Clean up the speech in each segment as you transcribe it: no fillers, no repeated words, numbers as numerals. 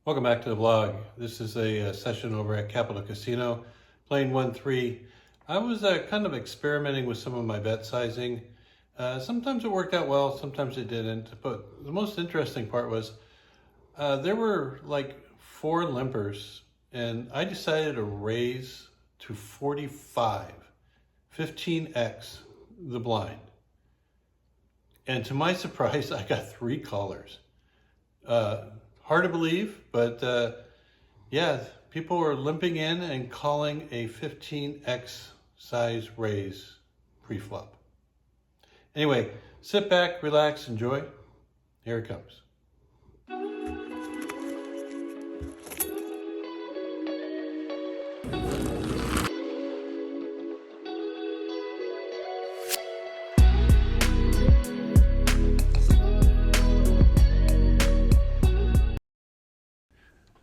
Welcome back to the vlog. This is a session over at Capital Casino, playing 1-3. I was kind of experimenting with some of my bet sizing. Sometimes it worked out well, sometimes it didn't. But the most interesting part was there were like 4 limpers, and I decided to raise to 45, 15x the blind. And to my surprise, I got 3 callers. Hard to believe, but yeah, people are limping in and calling a 15x size raise pre-flop. Anyway, sit back, relax, enjoy. Here it comes.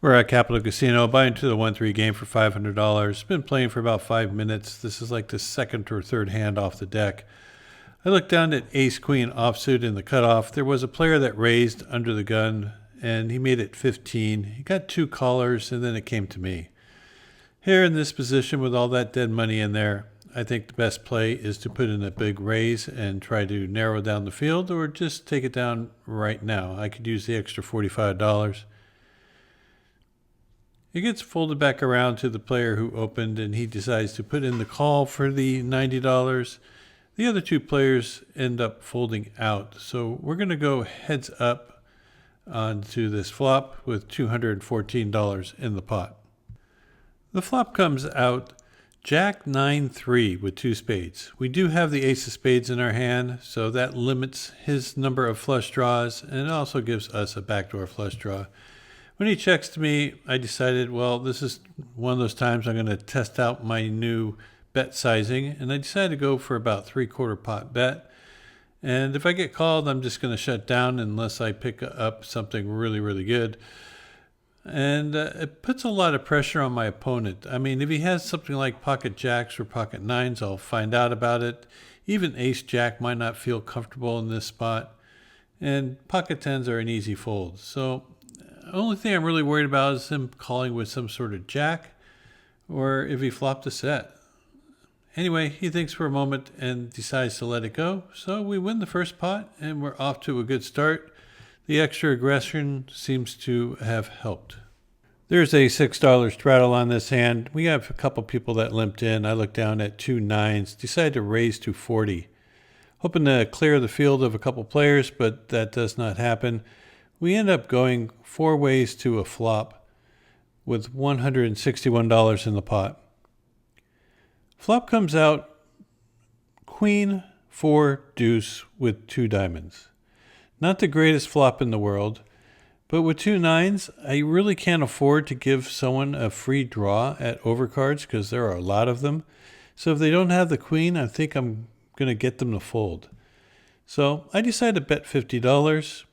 We're at Capital Casino, buying into the 1-3 game for $500. Been playing for about 5 minutes. This is like the second or third hand off the deck. I looked down at ace-queen offsuit in the cutoff. There was a player that raised under the gun, and he made it 15. He got 2 callers, and then it came to me. Here in this position with all that dead money in there, I think the best play is to put in a big raise and try to narrow down the field, or just take it down right now. I could use the extra $45. It gets folded back around to the player who opened, and he decides to put in the call for the $90. The other 2 players end up folding out. So we're going to go heads up onto this flop with $214 in the pot. The flop comes out Jack 9-3 with 2 spades. We do have the ace of spades in our hand, so that limits his number of flush draws, and it also gives us a backdoor flush draw. When he checks to me, I decided, well, this is one of those times I'm going to test out my new bet sizing, and I decided to go for about 3/4 pot bet. And if I get called, I'm just going to shut down unless I pick up something really, really good. And it puts a lot of pressure on my opponent. I mean, if he has something like pocket jacks or pocket nines, I'll find out about it. Even ace jack might not feel comfortable in this spot. And pocket tens are an easy fold. So the only thing I'm really worried about is him calling with some sort of jack, or if he flopped a set. Anyway, he thinks for a moment and decides to let it go. So we win the first pot, and we're off to a good start. The extra aggression seems to have helped. There's a $6 straddle on this hand. We have a couple people that limped in. I looked down at 2 nines, decided to raise to 40. Hoping to clear the field of a couple players, but that does not happen. We end up going 4 ways to a flop with $161 in the pot. Flop comes out Queen 4 deuce with 2 diamonds. Not the greatest flop in the world, but with 2 nines, I really can't afford to give someone a free draw at overcards because there are a lot of them. So if they don't have the queen, I think I'm going to get them to fold. So I decided to bet $50.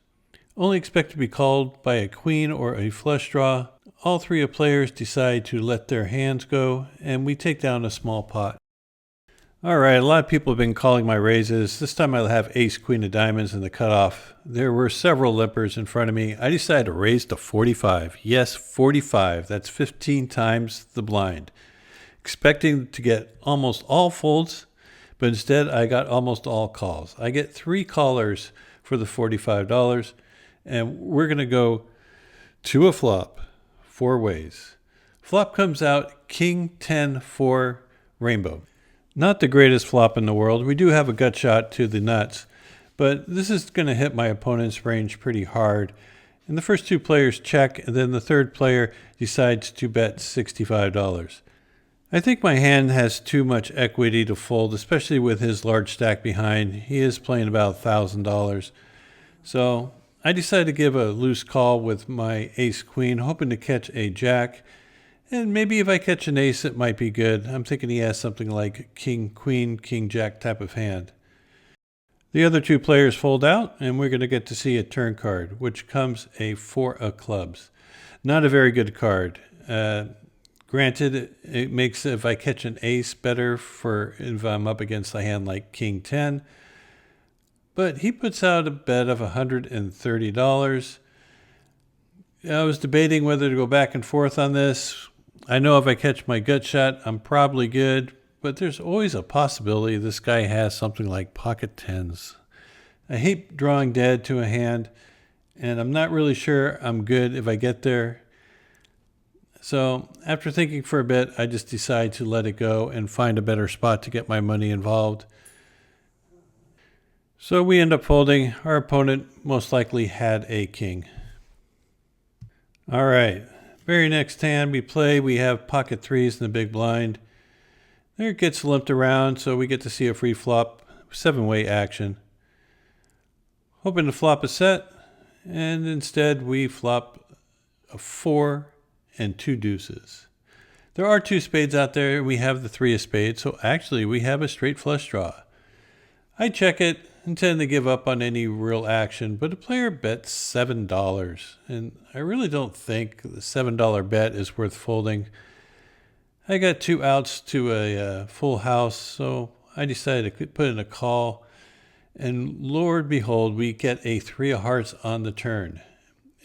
Only expect to be called by a queen or a flush draw. All 3 players decide to let their hands go, and we take down a small pot. All right, a lot of people have been calling my raises. This time I'll have ace, queen of diamonds in the cutoff. There were several limpers in front of me. I decided to raise to 45. Yes, 45. That's 15 times the blind. Expecting to get almost all folds, but instead I got almost all calls. I get 3 callers for the $45. And we're going to go to a flop 4 ways. Flop comes out King 10-4 rainbow. Not the greatest flop in the world. We do have a gut shot to the nuts, but this is going to hit my opponent's range pretty hard. And the first 2 players check, and then the third player decides to bet $65. I think my hand has too much equity to fold, especially with his large stack behind. He is playing about $1,000. So I decided to give a loose call with my ace-queen, hoping to catch a jack. And maybe if I catch an ace, it might be good. I'm thinking he has something like king-queen, king-jack type of hand. The other 2 players fold out, and we're going to get to see a turn card, which comes a 4 of clubs. Not a very good card. Granted, it makes, if I catch an ace, better for if I'm up against a hand like king 10. But he puts out a bet of $130. I was debating whether to go back and forth on this. I know if I catch my gut shot, I'm probably good, but there's always a possibility this guy has something like pocket tens. I hate drawing dead to a hand, and I'm not really sure I'm good if I get there. So after thinking for a bit, I just decide to let it go and find a better spot to get my money involved. So we end up folding. Our opponent most likely had a king. All right. Very next hand we play, we have pocket threes in the big blind. There it gets limped around, so we get to see a free flop, 7-way action. Hoping to flop a set, and instead we flop a 4 and 2 deuces. There are 2 spades out there. We have the 3 of spades, so actually we have a straight flush draw. I check it and tend to give up on any real action, but a player bets $7, and I really don't think the $7 bet is worth folding. I got 2 outs to a full house, so I decided to put in a call, and Lord behold, we get a 3 of hearts on the turn.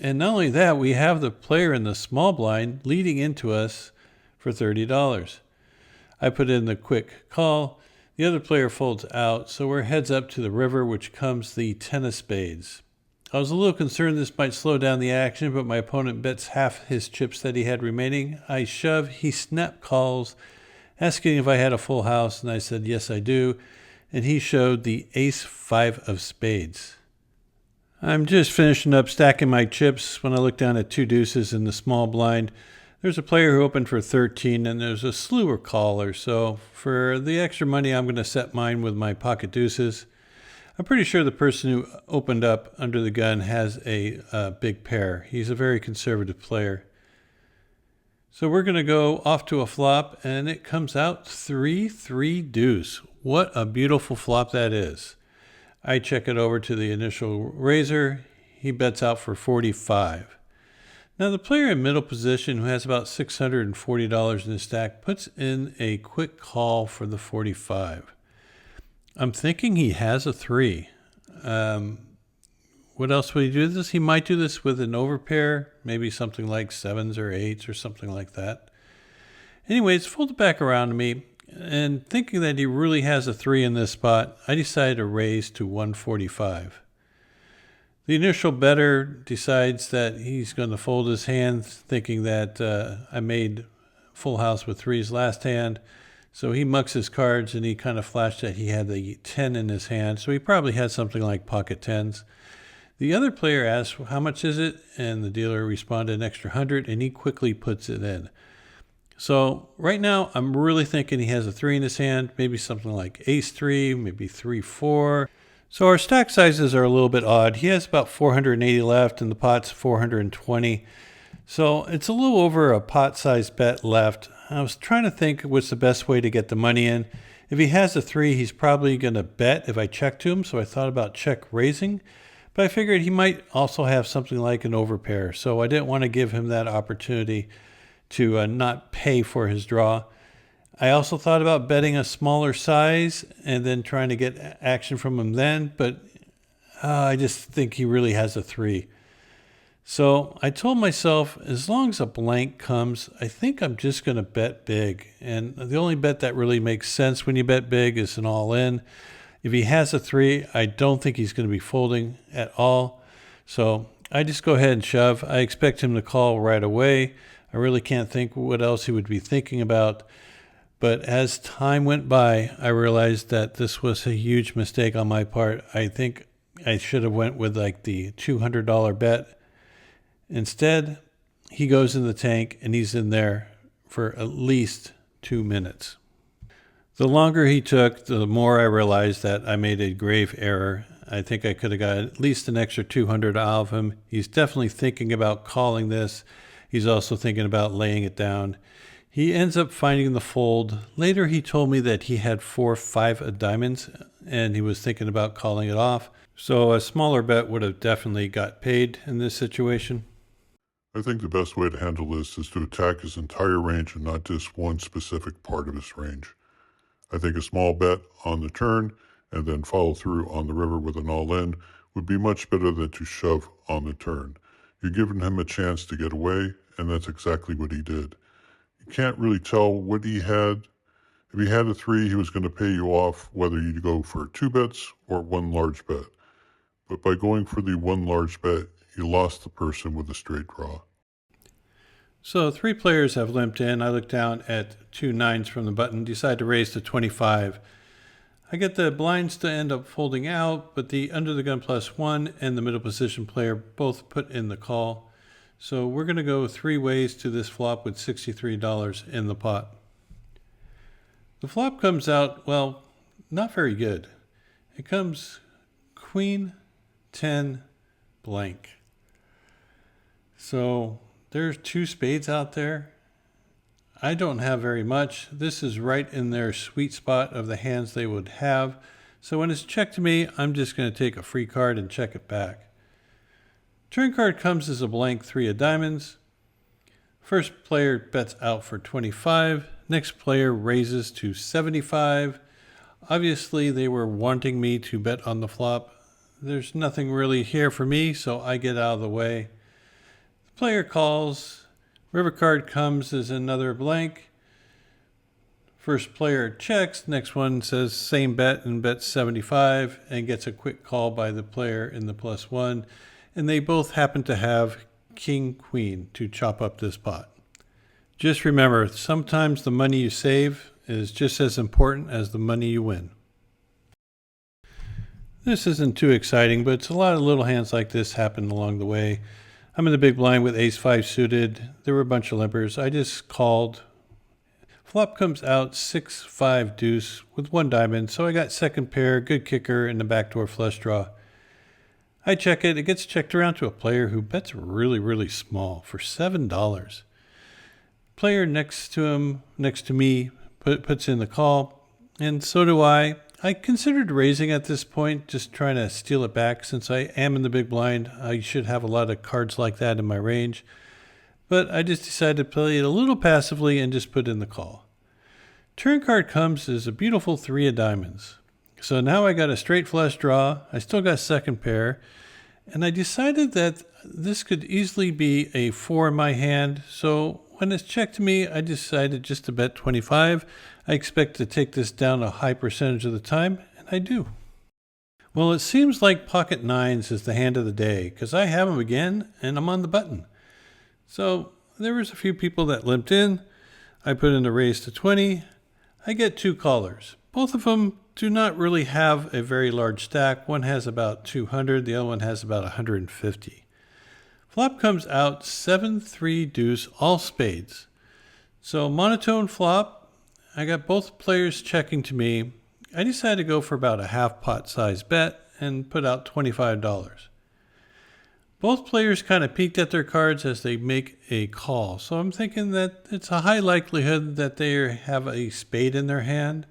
And not only that, we have the player in the small blind leading into us for $30. I put in the quick call. The other player folds out, so we're heads up to the river, which comes the 10 of spades. I was a little concerned this might slow down the action, but my opponent bets half his chips that he had remaining. I shove, he snap calls, asking if I had a full house, and I said, yes, I do. And he showed the ace 5 of spades. I'm just finishing up stacking my chips when I look down at 2 deuces in the small blind. There's a player who opened for 13, and there's a slew of callers. So for the extra money, I'm going to set mine with my pocket deuces. I'm pretty sure the person who opened up under the gun has a big pair. He's a very conservative player. So we're going to go off to a flop, and it comes out 3-3 deuce. What a beautiful flop that is. I check it over to the initial raiser. He bets out for 45. Now the player in middle position, who has about $640 in his stack, puts in a quick call for the 45. I'm thinking he has a 3. What else would he do this? He might do this with an overpair, maybe something like 7s or 8s or something like that. Anyways, fold it back around to me, and thinking that he really has a 3 in this spot, I decided to raise to 145. The initial bettor decides that he's going to fold his hand, thinking that I made full house with 3s last hand. So he mucks his cards, and he kind of flashed that he had the 10 in his hand. So he probably had something like pocket 10s. The other player asked, how much is it? And the dealer responded an extra 100, and he quickly puts it in. So right now, I'm really thinking he has a 3 in his hand, maybe something like ace 3, maybe 3-4. So our stack sizes are a little bit odd. He has about 480 left, and the pot's 420. So it's a little over a pot-sized bet left. I was trying to think what's the best way to get the money in. If he has a 3, he's probably going to bet if I check to him, so I thought about check raising. But I figured he might also have something like an overpair, so I didn't want to give him that opportunity to not pay for his draw. I also thought about betting a smaller size and then trying to get action from him then, but I just think he really has a 3. So I told myself, as long as a blank comes, I think I'm just going to bet big. And the only bet that really makes sense when you bet big is an all-in. If he has a 3, I don't think he's going to be folding at all. So I just go ahead and shove. I expect him to call right away. I really can't think what else he would be thinking about. But as time went by, I realized that this was a huge mistake on my part. I think I should have went with like the $200 bet. Instead, he goes in the tank, and he's in there for at least 2 minutes. The longer he took, the more I realized that I made a grave error. I think I could have got at least an extra 200 out of him. He's definitely thinking about calling this. He's also thinking about laying it down. He ends up finding the fold. Later, he told me that he had 4-5 of diamonds, and he was thinking about calling it off. So a smaller bet would have definitely got paid in this situation. I think the best way to handle this is to attack his entire range and not just one specific part of his range. I think a small bet on the turn and then follow through on the river with an all-in would be much better than to shove on the turn. You're giving him a chance to get away, and that's exactly what he did. You can't really tell what he had. If he had a 3, he was going to pay you off whether you go for 2 bets or 1 large bet. But by going for the 1 large bet, you lost the person with a straight draw. So 3 players have limped in. I look down at 2 9s from the button, decide to raise to 25. I get the blinds to end up folding out, but the under the gun +1 and the middle position player both put in the call. So we're going to go 3 ways to this flop with $63 in the pot. The flop comes out, well, not very good. It comes Queen 10 blank. So there's 2 spades out there. I don't have very much. This is right in their sweet spot of the hands they would have. So when it's checked to me, I'm just going to take a free card and check it back. Turn card comes as a blank 3 of diamonds. First player bets out for 25. Next player raises to 75. Obviously, they were wanting me to bet on the flop. There's nothing really here for me, so I get out of the way. The player calls. River card comes as another blank. First player checks. Next one says same bet and bets 75 and gets a quick call by the player in the +1. And they both happen to have king, queen to chop up this pot. Just remember, sometimes the money you save is just as important as the money you win. This isn't too exciting, but it's a lot of little hands like this happen along the way. I'm in the big blind with ace-5 suited. There were a bunch of limpers. I just called. Flop comes out 6-5 deuce with 1 diamond, so I got second pair, good kicker, and the backdoor flush draw. I check it. It gets checked around to a player who bets really, really small for $7. Player next to me, puts in the call, and so do I. I considered raising at this point, just trying to steal it back. Since I am in the big blind, I should have a lot of cards like that in my range. But I just decided to play it a little passively and just put in the call. Turn card comes as a beautiful 3 of diamonds. So now I got a straight flush draw. I still got second pair. And I decided that this could easily be a 4 in my hand. So when it's checked to me, I decided just to bet 25. I expect to take this down a high percentage of the time, and I do. Well, it seems like pocket 9s is the hand of the day, because I have them again, and I'm on the button. So there was a few people that limped in. I put in the raise to 20. I get 2 callers. Both of them do not really have a very large stack. One has about 200, the other one has about 150. Flop comes out 7-3 deuce, all spades. So monotone flop. I got both players checking to me. I decided to go for about a half pot size bet and put out $25. Both players kind of peeked at their cards as they make a call. So I'm thinking that it's a high likelihood that they have a spade in their hand,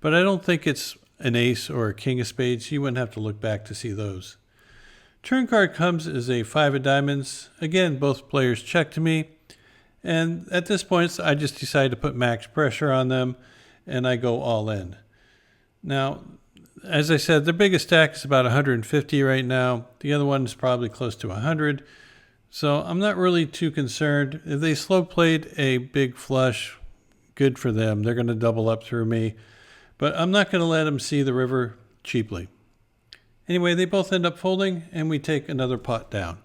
but I don't think it's an ace or a king of spades. You wouldn't have to look back to see those. Turn card comes as a 5 of diamonds. Again, both players check to me. And at this point, I just decided to put max pressure on them, and I go all in. Now, as I said, the biggest stack is about 150 right now. The other one is probably close to 100. So I'm not really too concerned. If they slow played a big flush, good for them. They're going to double up through me. But I'm not going to let them see the river cheaply. Anyway, they both end up folding, and we take another pot down.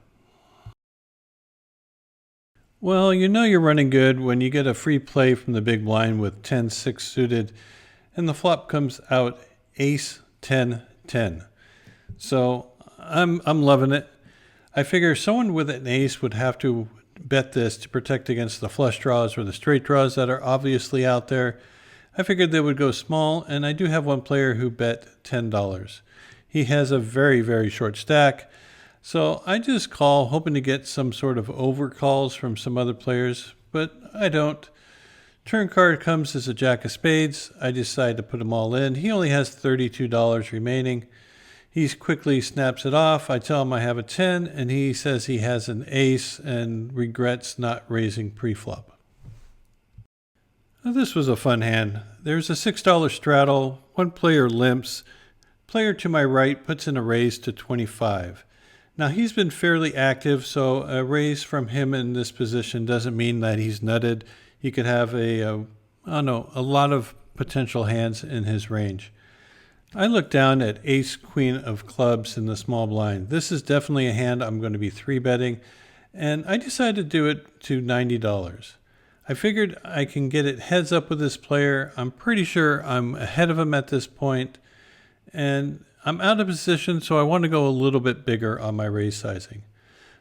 Well, you know you're running good when you get a free play from the big blind with 10-6 suited, and the flop comes out ace 10-10. So I'm loving it. I figure someone with an ace would have to bet this to protect against the flush draws or the straight draws that are obviously out there. I figured they would go small, and I do have one player who bet $10. He has a very, very short stack. So I just call, hoping to get some sort of overcalls from some other players, but I don't. Turn card comes as a jack of spades. I decide to put them all in. He only has $32 remaining. He quickly snaps it off. I tell him I have a 10, and he says he has an ace and regrets not raising pre-flop. Now, this was a fun hand. There's a $6 straddle. One player limps. Player to my right puts in a raise to 25. Now he's been fairly active, so a raise from him in this position doesn't mean that he's nutted. He could have a lot of potential hands in his range. I look down at ace queen of clubs in the small blind. This is definitely a hand I'm going to be 3-betting, and I decided to do it to $90. I figured I can get it heads up with this player. I'm pretty sure I'm ahead of him at this point, and I'm out of position, so I want to go a little bit bigger on my raise sizing.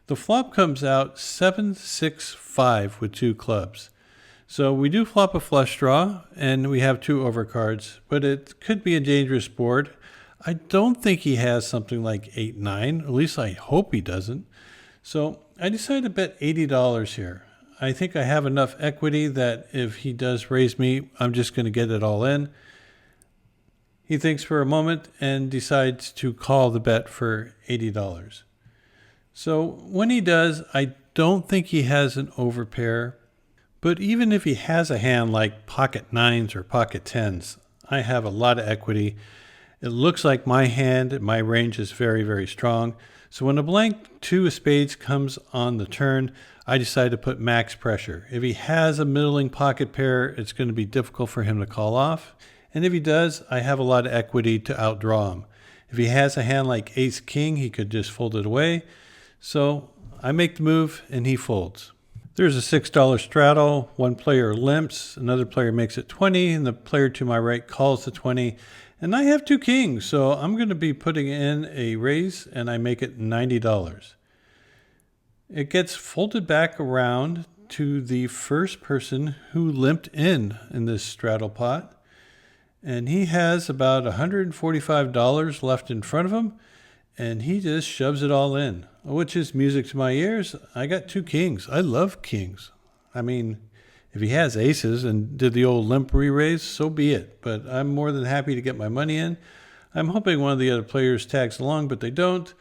The flop comes out 7-6-5 with 2 clubs. So we do flop a flush draw, and we have 2 overcards, but it could be a dangerous board. I don't think he has something like 8-9, at least I hope he doesn't. So I decided to bet $80 here. I think I have enough equity that if he does raise me, I'm just going to get it all in. He thinks for a moment and decides to call the bet for $80. So when he does, I don't think he has an overpair. But even if he has a hand like pocket 9s or pocket 10s, I have a lot of equity. It looks like my hand, my range is very, very strong. So when a blank 2 of spades comes on the turn, I decide to put max pressure. If he has a middling pocket pair, it's going to be difficult for him to call off. And if he does, I have a lot of equity to outdraw him. If he has a hand like ace king, he could just fold it away. So I make the move and he folds. There's a $6 straddle. One player limps, another player makes it 20, and the player to my right calls the 20. And I have 2 kings, so I'm going to be putting in a raise, and I make it $90. It gets folded back around to the first person who limped in this straddle pot. And he has about $145 left in front of him, and he just shoves it all in, which is music to my ears. I got 2 kings. I love kings. I mean, if he has aces and did the old limp re-raise, so be it. But I'm more than happy to get my money in. I'm hoping one of the other players tags along, but they don't.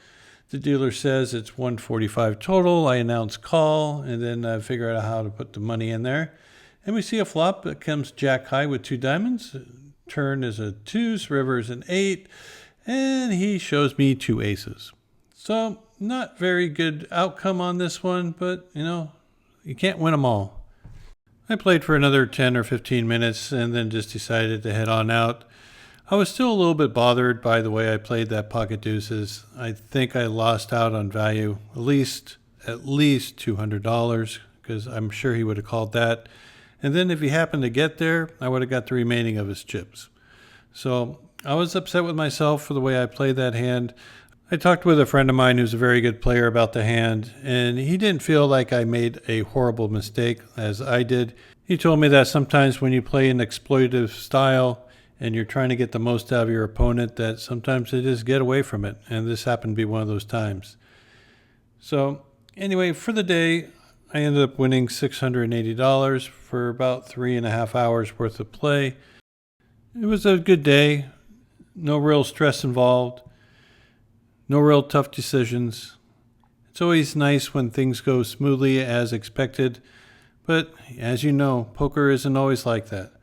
The dealer says it's $145 total. I announce call, and then I figure out how to put the money in there. And we see a flop that comes jack high with 2 diamonds. Turn is a 2, river is an 8, and he shows me 2 aces. So not very good outcome on this one, but you can't win them all. I played for another 10 or 15 minutes and then just decided to head on out. I was still a little bit bothered by the way I played that pocket deuces. I think I lost out on value, at least $200, because I'm sure he would have called that. And then if he happened to get there, I would have got the remaining of his chips. So I was upset with myself for the way I played that hand. I talked with a friend of mine who's a very good player about the hand, and he didn't feel like I made a horrible mistake as I did. He told me that sometimes when you play an exploitative style and you're trying to get the most out of your opponent, that sometimes they just get away from it, and this happened to be one of those times. So anyway, for the day, I ended up winning $680 for about 3.5 hours worth of play. It was a good day. No real stress involved. No real tough decisions. It's always nice when things go smoothly as expected. But as you know, poker isn't always like that.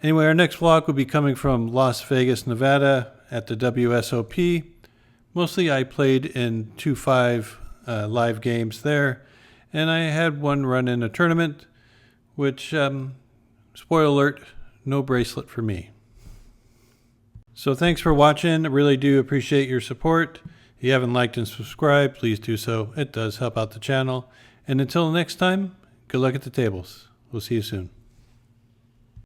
Anyway, our next vlog will be coming from Las Vegas, Nevada at the WSOP. Mostly I played in 2-5 live games there. And I had one run in a tournament, which, spoiler alert, no bracelet for me. So thanks for watching. I really do appreciate your support. If you haven't liked and subscribed, please do so. It does help out the channel. And until next time, good luck at the tables. We'll see you soon.